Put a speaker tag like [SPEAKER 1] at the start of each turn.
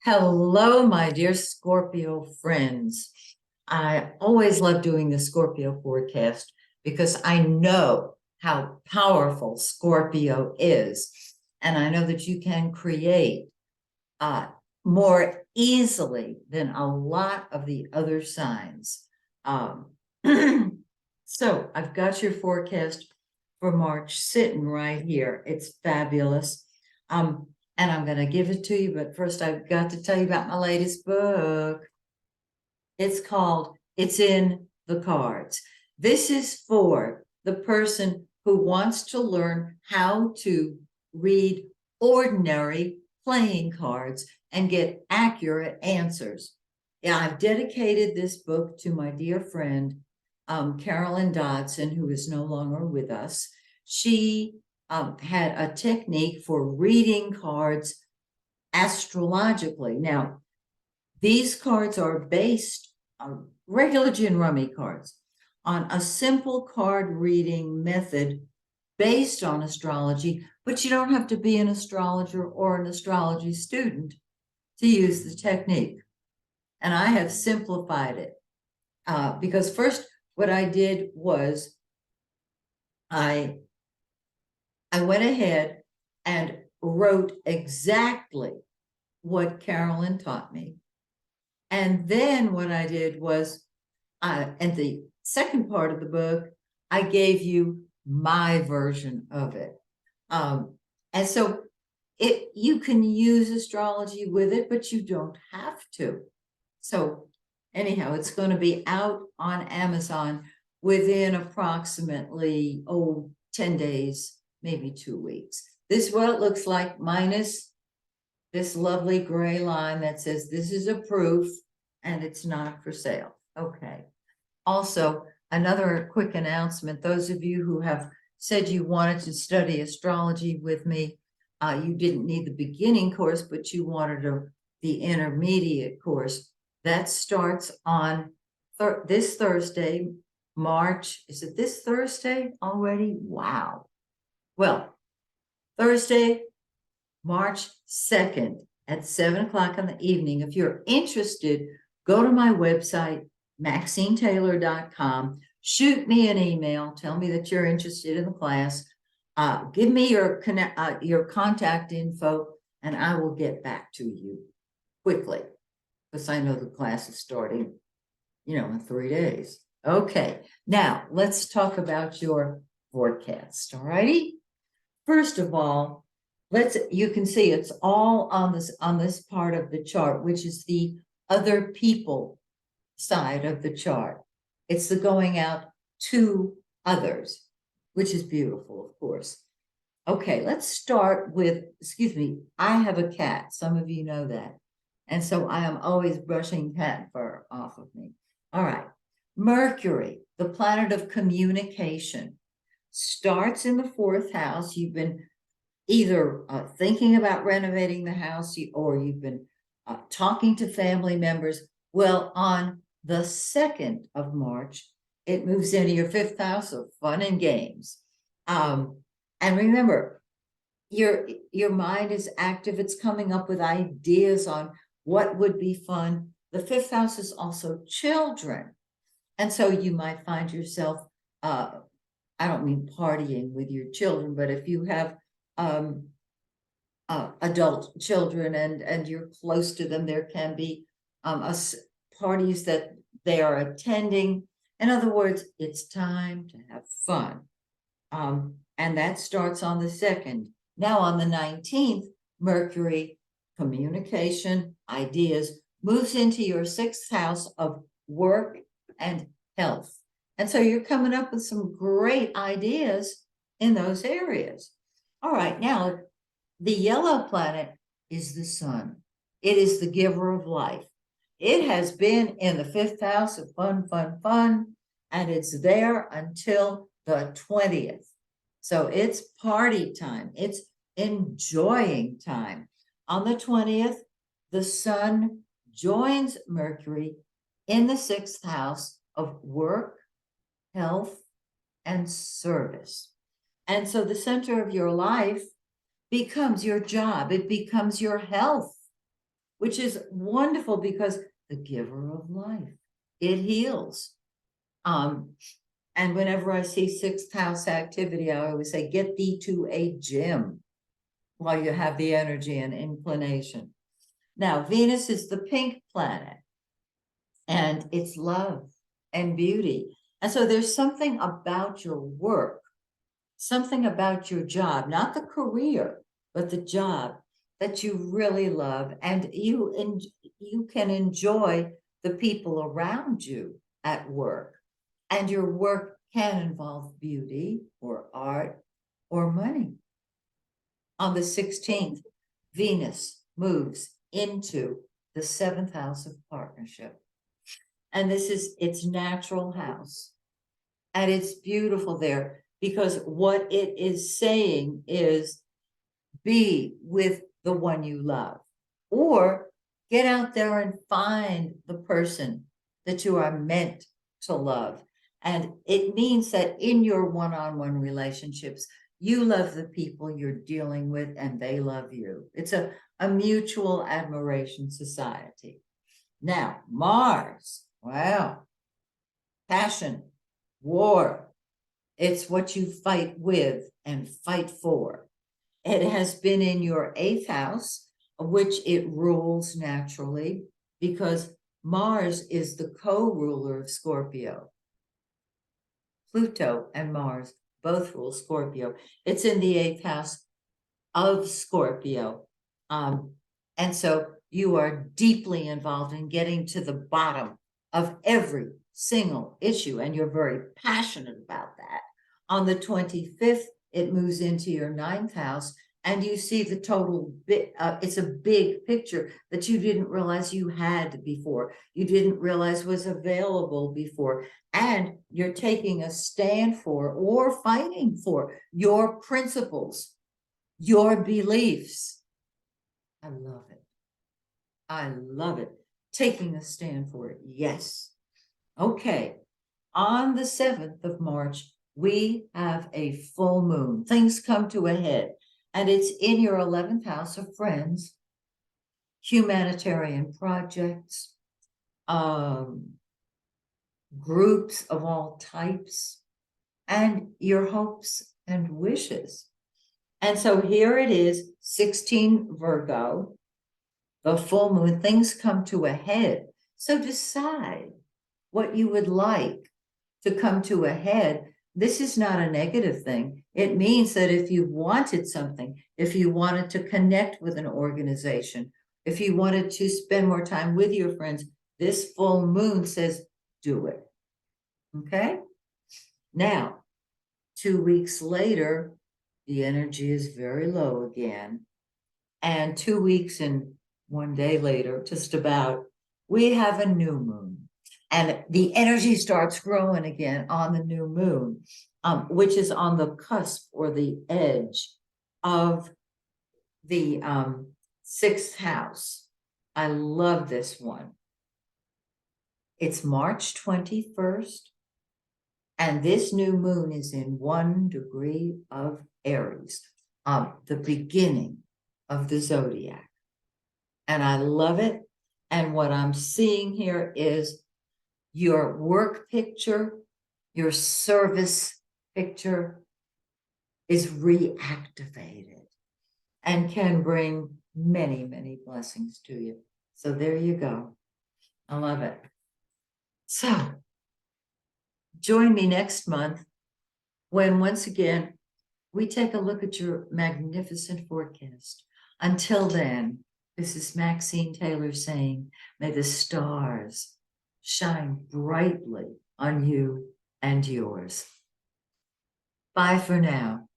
[SPEAKER 1] Hello, my dear Scorpio friends. I always love doing the Scorpio forecast because I know how powerful Scorpio is. And I know that you can create uh, more easily than a lot of the other signs. Um, so I've got your forecast for March sitting right here. It's fabulous. Um, and I'm going to give it to you. But first, I've got to tell you about my latest book. It's called It's in the Cards. This is for the person who wants to learn how to read ordinary playing cards and get accurate answers. Yeah, I've dedicated this book to my dear friend, Carolyn Dodson, who is no longer with us. She had a technique for reading cards astrologically. Now, these cards are based on regular gin rummy cards on a simple card reading method based on astrology, but you don't have to be an astrologer or an astrology student to use the technique. And I have simplified it because first what I did was I went ahead and wrote exactly what Carolyn taught me. And then what I did was, in the second part of the book, I gave you my version of it. And so you can use astrology with it, but you don't have to. So anyhow, it's going to be out on Amazon within approximately 10 days, maybe 2 weeks. This is what it looks like, minus this lovely gray line that says this is a proof and it's not for sale. Okay. Also, another quick announcement. Those of you who have said you wanted to study astrology with me, you didn't need the beginning course, but you wanted the intermediate course. That starts on this Thursday, March. Is it this Thursday already? Wow. Well, Thursday, March 2nd at 7 o'clock in the evening. If you're interested, go to my website, MaxineTaylor.com. Shoot me an email. Tell me that you're interested in the class. Give me your contact info, and I will get back to you quickly because I know the class is starting, in 3 days. Okay, now let's talk about your forecast. All righty. First of all, you can see it's all on this part of the chart, which is the other people side of the chart. It's the going out to others, which is beautiful, of course. Okay, let's start with, excuse me, I have a cat. Some of you know that. And so I am always brushing cat fur off of me. All right. Mercury, the planet of communication, starts in the 4th house. You've been either thinking about renovating the house or you've been talking to family members. Well, on the 2nd of March, it moves into your 5th house of fun and games. And remember, your mind is active. It's coming up with ideas on what would be fun. The 5th house is also children. And so you might find yourself, I don't mean partying with your children, but if you have adult children and you're close to them, there can be parties that they are attending. In other words, it's time to have fun. And that starts on the 2nd. Now on the 19th, Mercury, communication, ideas, moves into your 6th house of work and health. And so you're coming up with some great ideas in those areas. All right, now the yellow planet is the sun. It is the giver of life. It has been in the 5th house of fun, fun, fun, and it's there until the 20th. So it's party time. It's enjoying time. On the 20th, the sun joins Mercury in the 6th house of work, health, and service. And so the center of your life becomes your job. It becomes your health, which is wonderful because the giver of life, it heals. And whenever I see sixth house activity, I always say, get thee to a gym while you have the energy and inclination. Now, Venus is the pink planet, and it's love and beauty. And so there's something about your work, something about your job, not the career, but the job that you really love, and you can enjoy the people around you at work. And your work can involve beauty or art or money. On the 16th, Venus moves into the seventh house of partnership. And this is its natural house. And it's beautiful there because what it is saying is be with the one you love, or get out there and find the person that you are meant to love. And it means that in your one-on-one relationships, you love the people you're dealing with and they love you. It's a mutual admiration society. Now, Mars, wow, passion, war. It's what you fight with and fight for. It has been in your eighth house, which it rules naturally because Mars is the co-ruler of Scorpio. Pluto and Mars both rule Scorpio. It's in the eighth house of Scorpio. And so you are deeply involved in getting to the bottom of every single issue, and you're very passionate about that. On the 25th, it moves into your ninth house, and you see the total bit. It's a big picture that you didn't realize you had before. You didn't realize was available before. And you're taking a stand for or fighting for your principles, your beliefs. I love it. I love it. Taking a stand for it. Yes. Okay. On the 7th of March, we have a full moon. Things come to a head, and it's in your 11th house of friends, humanitarian projects, groups of all types, and your hopes and wishes. And so here it is, 16 Virgo, the full moon, things come to a head. So decide what you would like to come to a head. This is not a negative thing. It means that if you wanted something, if you wanted to connect with an organization, if you wanted to spend more time with your friends, this full moon says, do it. Okay? Now, 2 weeks later, the energy is very low again. And 2 weeks and 1 day later, just about, we have a new moon. And the energy starts growing again on the new moon, which is on the cusp or the edge of the sixth house. I love this one. It's March 21st, and this new moon is in 1 degree of Aries, the beginning of the zodiac. And I love it. And what I'm seeing here is your work picture, your service picture is reactivated and can bring many, many blessings to you. So there you go. I love it. So join me next month when once again we take a look at your magnificent forecast. Until then, this is Maxine Taylor saying, may the stars shine brightly on you and yours. Bye for now.